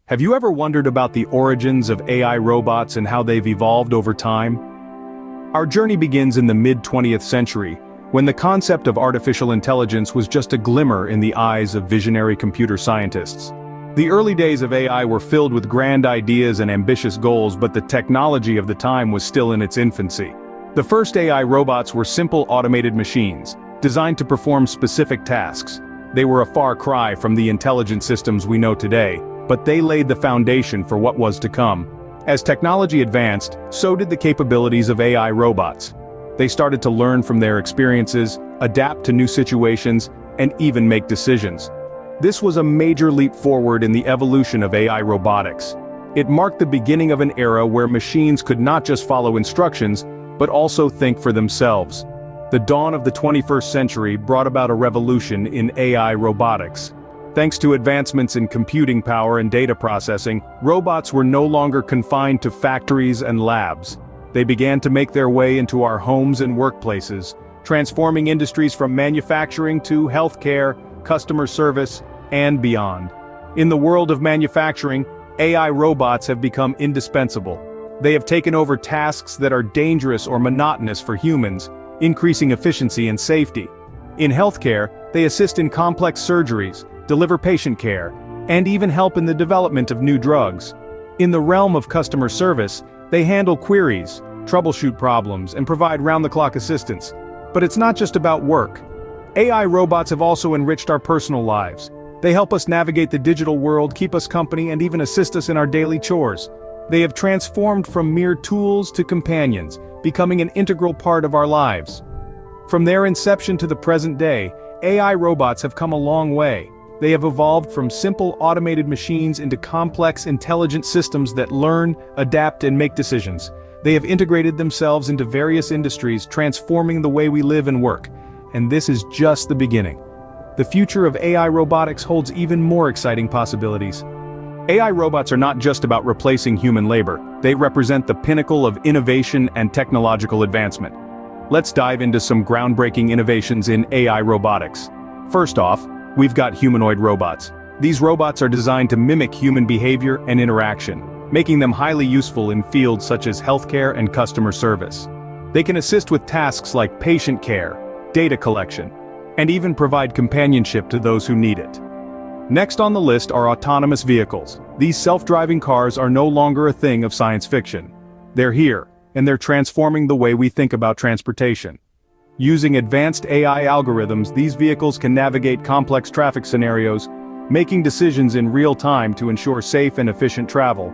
Have you ever wondered about the origins of AI robots and how they've evolved over time? Our journey begins in the mid-20th century, when the concept of artificial intelligence was just a glimmer in the eyes of visionary computer scientists. The early days of AI were filled with grand ideas and ambitious goals, but the technology of the time was still in its infancy. The first AI robots were simple automated machines, designed to perform specific tasks. They were a far cry from the intelligent systems we know today, but they laid the foundation for what was to come. As technology advanced, so did the capabilities of AI robots. They started to learn from their experiences, adapt to new situations, and even make decisions. This was a major leap forward in the evolution of AI robotics. It marked the beginning of an era where machines could not just follow instructions, but also think for themselves. The dawn of the 21st century brought about a revolution in AI robotics. Thanks to advancements in computing power and data processing, robots were no longer confined to factories and labs. They began to make their way into our homes and workplaces, transforming industries from manufacturing to healthcare, customer service, and beyond. In the world of manufacturing, AI robots have become indispensable. They have taken over tasks that are dangerous or monotonous for humans, increasing efficiency and safety. In healthcare, they assist in complex surgeries, deliver patient care, and even help in the development of new drugs. In the realm of customer service, they handle queries, troubleshoot problems, and provide round-the-clock assistance. But it's not just about work. AI robots have also enriched our personal lives. They help us navigate the digital world, keep us company, and even assist us in our daily chores. They have transformed from mere tools to companions, becoming an integral part of our lives. From their inception to the present day, AI robots have come a long way. They have evolved from simple automated machines into complex intelligent systems that learn, adapt, and make decisions. They have integrated themselves into various industries, transforming the way we live and work. And this is just the beginning. The future of AI robotics holds even more exciting possibilities. AI robots are not just about replacing human labor. They represent the pinnacle of innovation and technological advancement. Let's dive into some groundbreaking innovations in AI robotics. First off, we've got humanoid robots. These robots are designed to mimic human behavior and interaction, making them highly useful in fields such as healthcare and customer service. They can assist with tasks like patient care, data collection, and even provide companionship to those who need it. Next on the list are autonomous vehicles. These self-driving cars are no longer a thing of science fiction. They're here, and they're transforming the way we think about transportation. Using advanced AI algorithms, these vehicles can navigate complex traffic scenarios, making decisions in real time to ensure safe and efficient travel.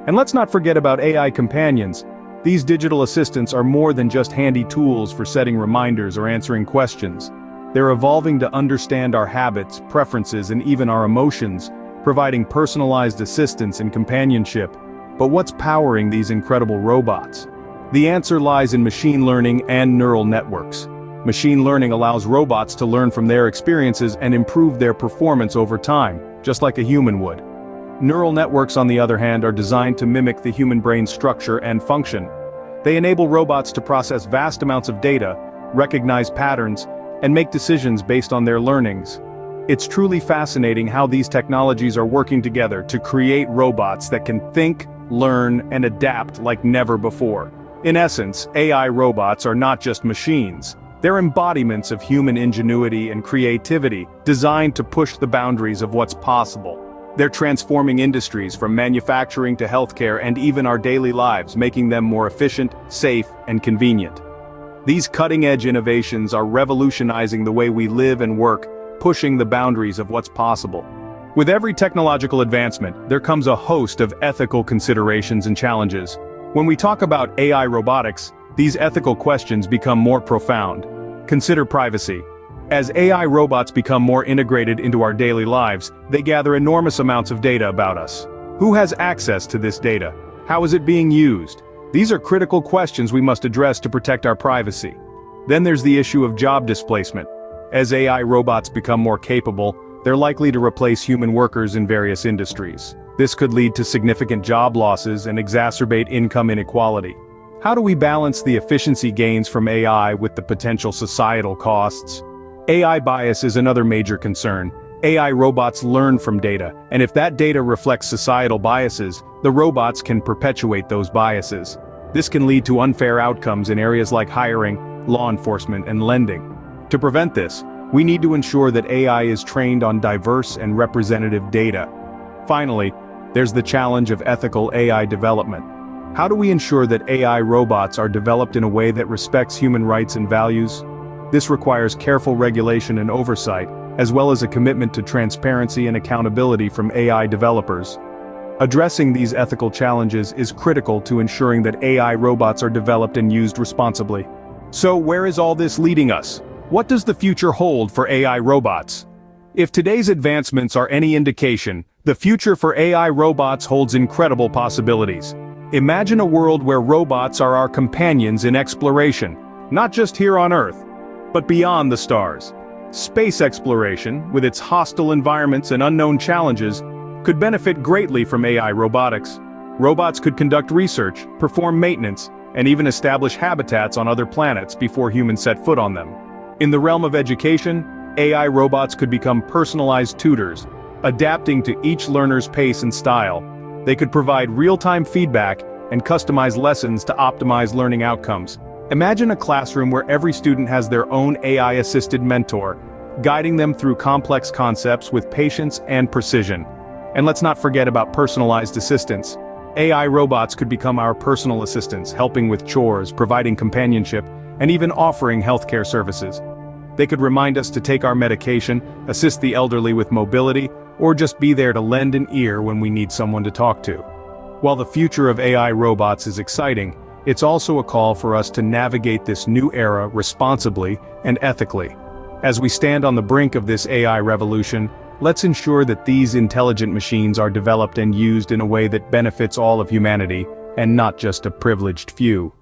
And let's not forget about AI companions. These digital assistants are more than just handy tools for setting reminders or answering questions. They're evolving to understand our habits, preferences, and even our emotions, providing personalized assistance and companionship. But what's powering these incredible robots? The answer lies in machine learning and neural networks. Machine learning allows robots to learn from their experiences and improve their performance over time, just like a human would. Neural networks, on the other hand, are designed to mimic the human brain's structure and function. They enable robots to process vast amounts of data, recognize patterns, and make decisions based on their learnings. It's truly fascinating how these technologies are working together to create robots that can think, learn, and adapt like never before. In essence, AI robots are not just machines. They're embodiments of human ingenuity and creativity, designed to push the boundaries of what's possible. They're transforming industries from manufacturing to healthcare and even our daily lives, making them more efficient, safe, and convenient. These cutting-edge innovations are revolutionizing the way we live and work, pushing the boundaries of what's possible. With every technological advancement, there comes a host of ethical considerations and challenges. When we talk about AI robotics, these ethical questions become more profound. Consider privacy. As AI robots become more integrated into our daily lives, they gather enormous amounts of data about us. Who has access to this data? How is it being used? These are critical questions we must address to protect our privacy. Then there's the issue of job displacement. As AI robots become more capable, they're likely to replace human workers in various industries. This could lead to significant job losses and exacerbate income inequality. How do we balance the efficiency gains from AI with the potential societal costs? AI bias is another major concern. AI robots learn from data, and if that data reflects societal biases, the robots can perpetuate those biases. This can lead to unfair outcomes in areas like hiring, law enforcement, and lending. To prevent this, we need to ensure that AI is trained on diverse and representative data. Finally, there's the challenge of ethical AI development. How do we ensure that AI robots are developed in a way that respects human rights and values? This requires careful regulation and oversight, as well as a commitment to transparency and accountability from AI developers. Addressing these ethical challenges is critical to ensuring that AI robots are developed and used responsibly. So where is all this leading us? What does the future hold for AI robots? If today's advancements are any indication, the future for AI robots holds incredible possibilities. Imagine a world where robots are our companions in exploration, not just here on Earth, but beyond the stars. Space exploration, with its hostile environments and unknown challenges, could benefit greatly from AI robotics. Robots could conduct research, perform maintenance, and even establish habitats on other planets before humans set foot on them. In the realm of education, AI robots could become personalized tutors, adapting to each learner's pace and style. They could provide real-time feedback and customize lessons to optimize learning outcomes. Imagine a classroom where every student has their own AI-assisted mentor, guiding them through complex concepts with patience and precision. And let's not forget about personalized assistance. AI robots could become our personal assistants, helping with chores, providing companionship, and even offering healthcare services. They could remind us to take our medication, assist the elderly with mobility, or just be there to lend an ear when we need someone to talk to. While the future of AI robots is exciting, it's also a call for us to navigate this new era responsibly and ethically. As we stand on the brink of this AI revolution, let's ensure that these intelligent machines are developed and used in a way that benefits all of humanity, and not just a privileged few.